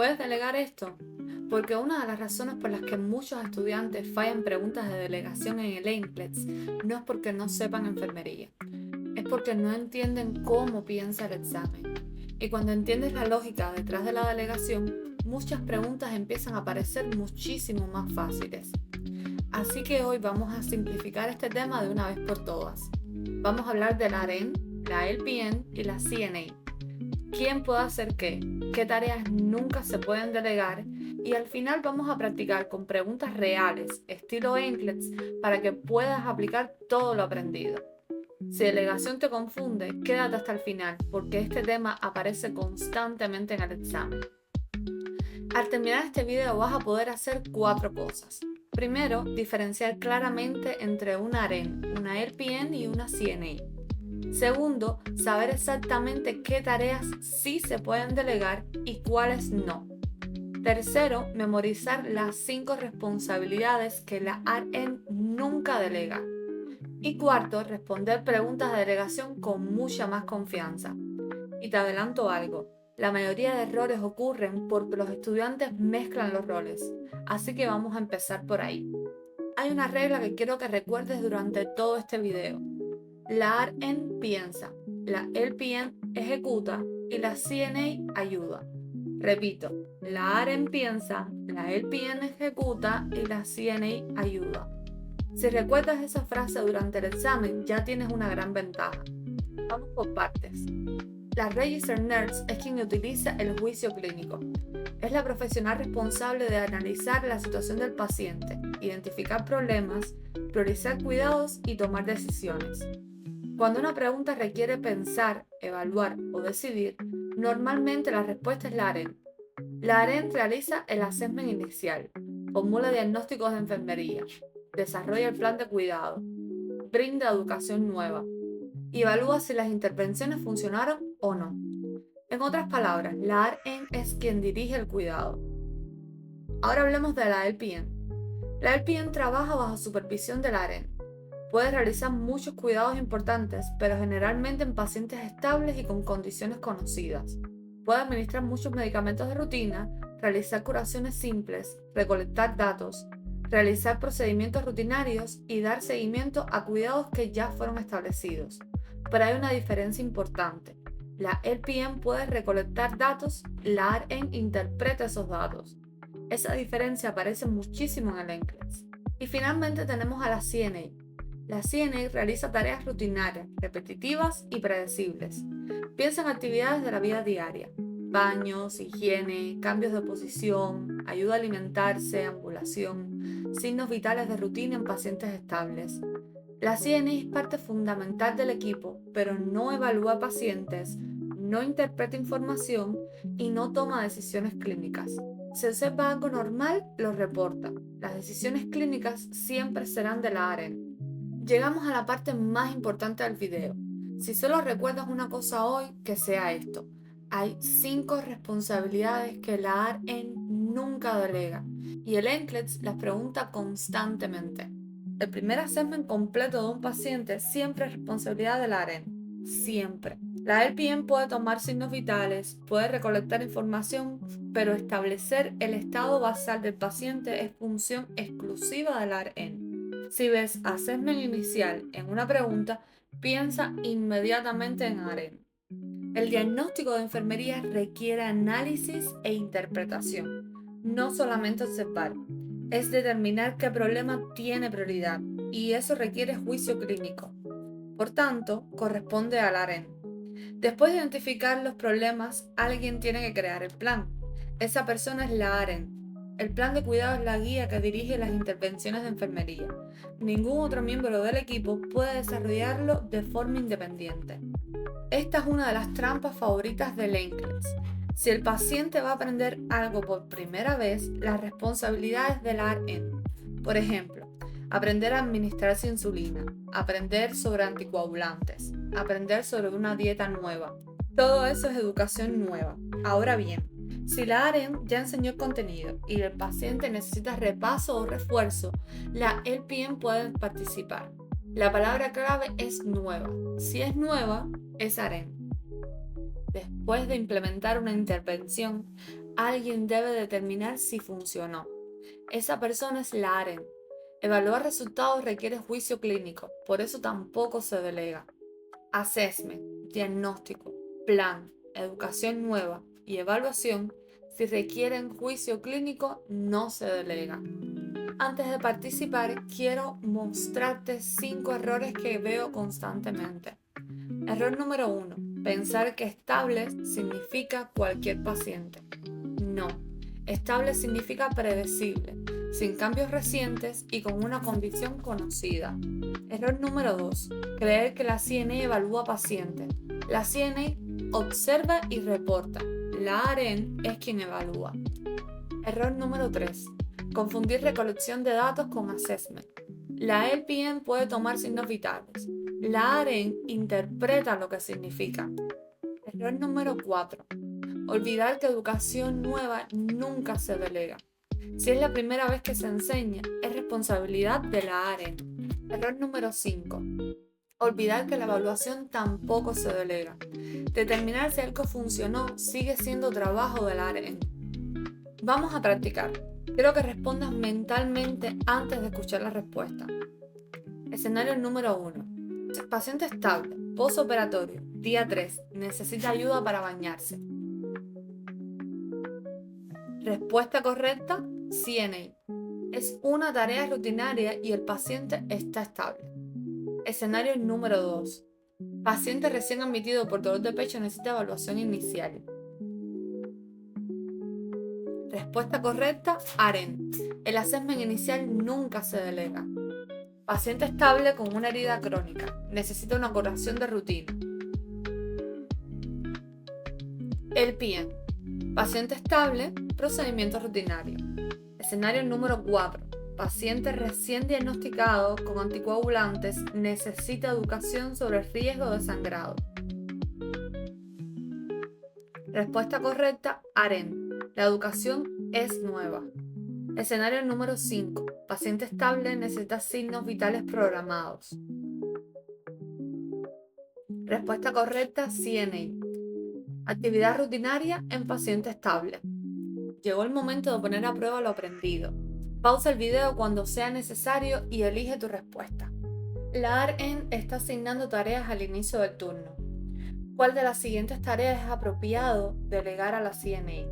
¿Puedes delegar esto? Porque una de las razones por las que muchos estudiantes fallan preguntas de delegación en el NCLEX no es porque no sepan enfermería, es porque no entienden cómo piensa el examen. Y cuando entiendes la lógica detrás de la delegación, muchas preguntas empiezan a parecer muchísimo más fáciles. Así que hoy vamos a simplificar este tema de una vez por todas. Vamos a hablar de la AREN, la LPN y la CNA. ¿Quién puede hacer qué? ¿Qué tareas nunca se pueden delegar? Y al final vamos a practicar con preguntas reales, estilo NCLEX, para que puedas aplicar todo lo aprendido. Si delegación te confunde, quédate hasta el final, porque este tema aparece constantemente en el examen. Al terminar este video vas a poder hacer 4 cosas. Primero, diferenciar claramente entre una AREN, una LPN y una CNA. Segundo, saber exactamente qué tareas sí se pueden delegar y cuáles no. Tercero, memorizar las 5 responsabilidades que la ARN nunca delega. Y cuarto, responder preguntas de delegación con mucha más confianza. Y te adelanto algo, la mayoría de errores ocurren porque los estudiantes mezclan los roles, así que vamos a empezar por ahí. Hay una regla que quiero que recuerdes durante todo este video. La ARN piensa, la LPN ejecuta y la CNA ayuda. Repito, la ARN piensa, la LPN ejecuta y la CNA ayuda. Si recuerdas esa frase durante el examen, ya tienes una gran ventaja. Vamos por partes. La Registered Nurse es quien utiliza el juicio clínico. Es la profesional responsable de analizar la situación del paciente, identificar problemas, priorizar cuidados y tomar decisiones. Cuando una pregunta requiere pensar, evaluar o decidir, normalmente la respuesta es la AREN. La AREN realiza el assessment inicial, formula diagnósticos de enfermería, desarrolla el plan de cuidado, brinda educación nueva y evalúa si las intervenciones funcionaron o no. En otras palabras, la ARN es quien dirige el cuidado. Ahora hablemos de la LPN. La LPN trabaja bajo supervisión de la ARN. Puede realizar muchos cuidados importantes, pero generalmente en pacientes estables y con condiciones conocidas. Puede administrar muchos medicamentos de rutina, realizar curaciones simples, recolectar datos, realizar procedimientos rutinarios y dar seguimiento a cuidados que ya fueron establecidos. Pero hay una diferencia importante. La LPN puede recolectar datos, la ARN interpreta esos datos. Esa diferencia aparece muchísimo en el NCLEX. Y finalmente tenemos a la CNA. La CNA realiza tareas rutinarias, repetitivas y predecibles. Piensa en actividades de la vida diaria: baños, higiene, cambios de posición, ayuda a alimentarse, ambulación, signos vitales de rutina en pacientes estables. La CNA es parte fundamental del equipo, pero no evalúa pacientes, no interpreta información y no toma decisiones clínicas. Si observa algo normal, lo reporta. Las decisiones clínicas siempre serán de la ARN. Llegamos a la parte más importante del video. Si solo recuerdas una cosa hoy, que sea esto. Hay 5 responsabilidades que la ARN nunca delega y el NCLEX las pregunta constantemente. El primer assessment completo de un paciente siempre es responsabilidad de la ARN. Siempre. La LPN puede tomar signos vitales, puede recolectar información, pero establecer el estado basal del paciente es función exclusiva de la ARN. Si ves assessment inicial en una pregunta, piensa inmediatamente en ARN. El diagnóstico de enfermería requiere análisis e interpretación, no solamente observar. Es determinar qué problema tiene prioridad, y eso requiere juicio clínico. Por tanto, corresponde al ARN. Después de identificar los problemas, alguien tiene que crear el plan. Esa persona es la ARN. El plan de cuidado es la guía que dirige las intervenciones de enfermería. Ningún otro miembro del equipo puede desarrollarlo de forma independiente. Esta es una de las trampas favoritas del NCLEX. Si el paciente va a aprender algo por primera vez, la responsabilidad es del ARN. Por ejemplo, aprender a administrarse insulina, aprender sobre anticoagulantes, aprender sobre una dieta nueva. Todo eso es educación nueva. Ahora bien, si la ARN ya enseñó el contenido y el paciente necesita repaso o refuerzo, la LPN puede participar. La palabra clave es nueva. Si es nueva, es ARN. Después de implementar una intervención, alguien debe determinar si funcionó. Esa persona es la AREN. Evaluar resultados requiere juicio clínico, por eso tampoco se delega. Assessment, diagnóstico, plan, educación nueva y evaluación, si requieren juicio clínico, no se delega. Antes de participar, quiero mostrarte 5 errores que veo constantemente. Error número 1. Pensar que estable significa cualquier paciente. No. Estable significa predecible, sin cambios recientes y con una condición conocida. Error número 2. Creer que la CNA evalúa pacientes. La CNA observa y reporta. La AREN es quien evalúa. Error número 3. Confundir recolección de datos con assessment. La LPN puede tomar signos vitales. La AREN interpreta lo que significa. Error número 4. Olvidar que educación nueva nunca se delega. Si es la primera vez que se enseña, es responsabilidad de la AREN. Error número 5. Olvidar que la evaluación tampoco se delega. Determinar si algo funcionó sigue siendo trabajo de la AREN. Vamos a practicar. Quiero que respondas mentalmente antes de escuchar la respuesta. Escenario número 1. Paciente estable, postoperatorio, día 3, necesita ayuda para bañarse. Respuesta correcta, CNA. Es una tarea rutinaria y el paciente está estable. Escenario número 2. Paciente recién admitido por dolor de pecho necesita evaluación inicial. Respuesta correcta, AREN. El assessment inicial nunca se delega. Paciente estable con una herida crónica. Necesita una curación de rutina. LPN. Paciente estable, procedimiento rutinario. Escenario número 4. Paciente recién diagnosticado con anticoagulantes necesita educación sobre el riesgo de sangrado. Respuesta correcta, AREN. La educación es nueva. Escenario número 5. Paciente estable necesita signos vitales programados. Respuesta correcta, CNA. Actividad rutinaria en paciente estable. Llegó el momento de poner a prueba lo aprendido. Pausa el video cuando sea necesario y elige tu respuesta. La ARN está asignando tareas al inicio del turno. ¿Cuál de las siguientes tareas es apropiado delegar a la CNA?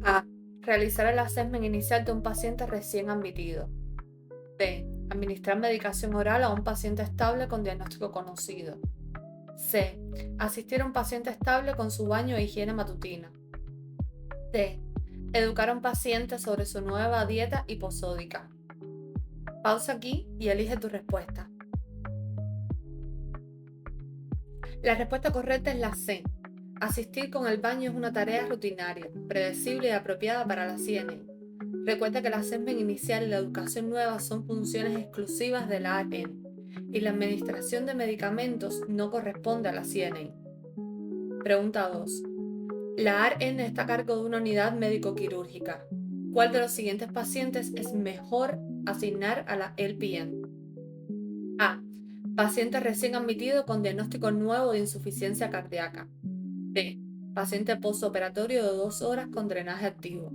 A. Realizar el assessment inicial de un paciente recién admitido. B. Administrar medicación oral a un paciente estable con diagnóstico conocido. C. Asistir a un paciente estable con su baño e higiene matutina. D. Educar a un paciente sobre su nueva dieta hiposódica. Pausa aquí y elige tu respuesta. La respuesta correcta es la C. Asistir con el baño es una tarea rutinaria, predecible y apropiada para la CNA. Recuerda que el assessment inicial y la educación nueva son funciones exclusivas de la ARN y la administración de medicamentos no corresponde a la CNA. Pregunta 2. La ARN está a cargo de una unidad médico-quirúrgica. ¿Cuál de los siguientes pacientes es mejor asignar a la LPN? A. Paciente recién admitido con diagnóstico nuevo de insuficiencia cardíaca. B. Paciente postoperatorio de 2 horas con drenaje activo.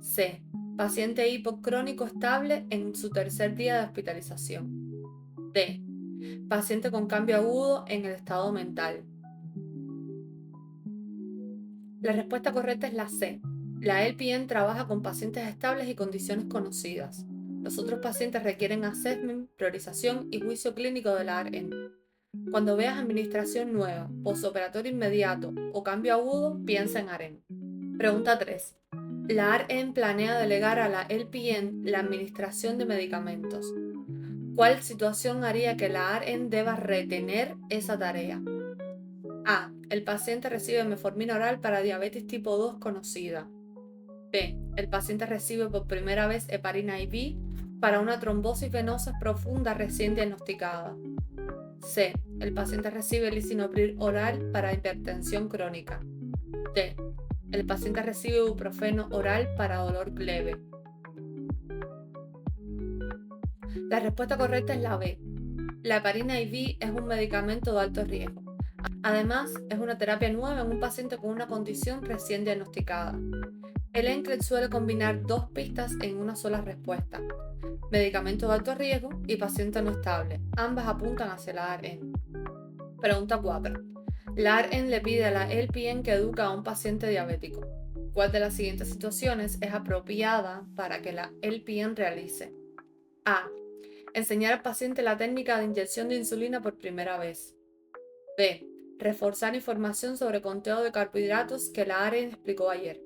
C. Paciente hipocrónico estable en su tercer día de hospitalización. D. Paciente con cambio agudo en el estado mental. La respuesta correcta es la C. La LPN trabaja con pacientes estables y condiciones conocidas. Los otros pacientes requieren assessment, priorización y juicio clínico de la ARN. Cuando veas administración nueva, postoperatorio inmediato o cambio agudo, piensa en ARN. Pregunta 3. La ARN planea delegar a la LPN la administración de medicamentos. ¿Cuál situación haría que la ARN deba retener esa tarea? A. El paciente recibe metformina oral para diabetes tipo 2 conocida. B. El paciente recibe por primera vez heparina IV para una trombosis venosa profunda recién diagnosticada. C. El paciente recibe lisinopril oral para hipertensión crónica. D. El paciente recibe ibuprofeno oral para dolor leve. La respuesta correcta es la B. La heparina IV es un medicamento de alto riesgo. Además, es una terapia nueva en un paciente con una condición recién diagnosticada. El NCLEX suele combinar dos pistas en una sola respuesta: medicamentos de alto riesgo y paciente no estable. Ambas apuntan hacia la ARN. Pregunta 4. La ARN le pide a la LPN que eduque a un paciente diabético. ¿Cuál de las siguientes situaciones es apropiada para que la LPN realice? A. Enseñar al paciente la técnica de inyección de insulina por primera vez. B. Reforzar información sobre conteo de carbohidratos que la ARN explicó ayer.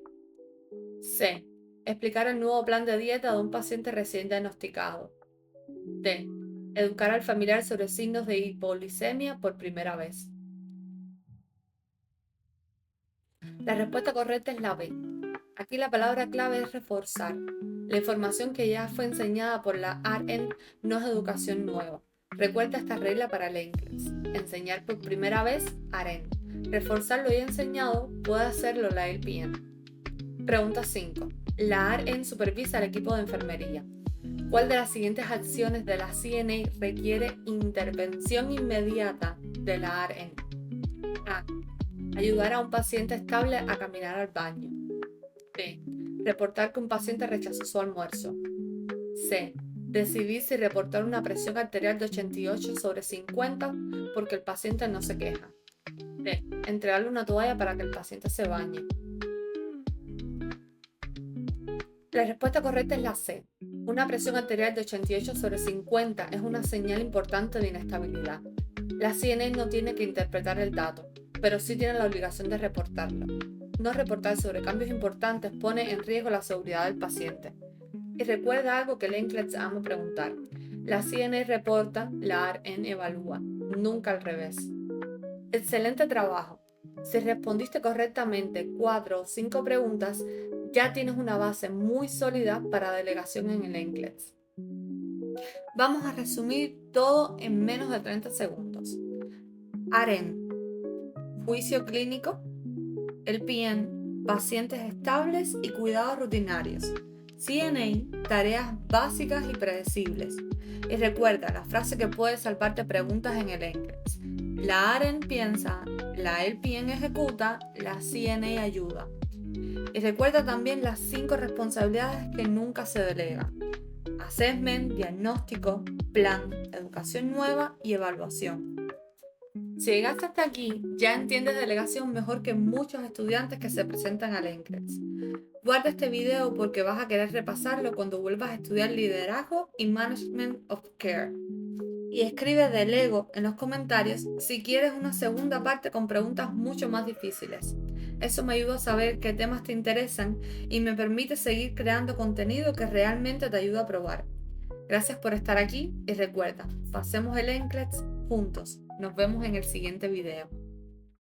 C. Explicar el nuevo plan de dieta de un paciente recién diagnosticado. D. Educar al familiar sobre signos de hipoglicemia por primera vez. La respuesta correcta es la B. Aquí la palabra clave es reforzar. La información que ya fue enseñada por la ARN no es educación nueva. Recuerda esta regla para el NCLEX. Enseñar por primera vez ARN. Reforzar lo ya enseñado puede hacerlo la LPN. Pregunta 5. La ARN supervisa al equipo de enfermería. ¿Cuál de las siguientes acciones de la CNA requiere intervención inmediata de la ARN? A. Ayudar a un paciente estable a caminar al baño. B. Reportar que un paciente rechazó su almuerzo. C. Decidir si reportar una presión arterial de 88/50 porque el paciente no se queja. D. Entregarle una toalla para que el paciente se bañe. La respuesta correcta es la C. Una presión arterial de 88/50 es una señal importante de inestabilidad. La CNA no tiene que interpretar el dato, pero sí tiene la obligación de reportarlo. No reportar sobre cambios importantes pone en riesgo la seguridad del paciente. Y recuerda algo que el NCLEX ama preguntar. La CNA reporta, la ARN evalúa, nunca al revés. Excelente trabajo. Si respondiste correctamente 4 o 5 preguntas, ya tienes una base muy sólida para delegación en el NCLEX. Vamos a resumir todo en menos de 30 segundos. ARN, juicio clínico. LPN, pacientes estables y cuidados rutinarios. CNA, tareas básicas y predecibles. Y recuerda la frase que puede salvarte preguntas en el NCLEX. La ARN piensa, la LPN ejecuta, la CNA ayuda. Y recuerda también las 5 responsabilidades que nunca se delegan: assessment, diagnóstico, plan, educación nueva y evaluación. Si llegaste hasta aquí, ya entiendes delegación mejor que muchos estudiantes que se presentan al NCLEX. Guarda este video porque vas a querer repasarlo cuando vuelvas a estudiar liderazgo y management of care. Y escribe delego en los comentarios si quieres una segunda parte con preguntas mucho más difíciles. Eso me ayuda a saber qué temas te interesan y me permite seguir creando contenido que realmente te ayuda a probar. Gracias por estar aquí y recuerda, pasemos el NCLEX juntos. Nos vemos en el siguiente video.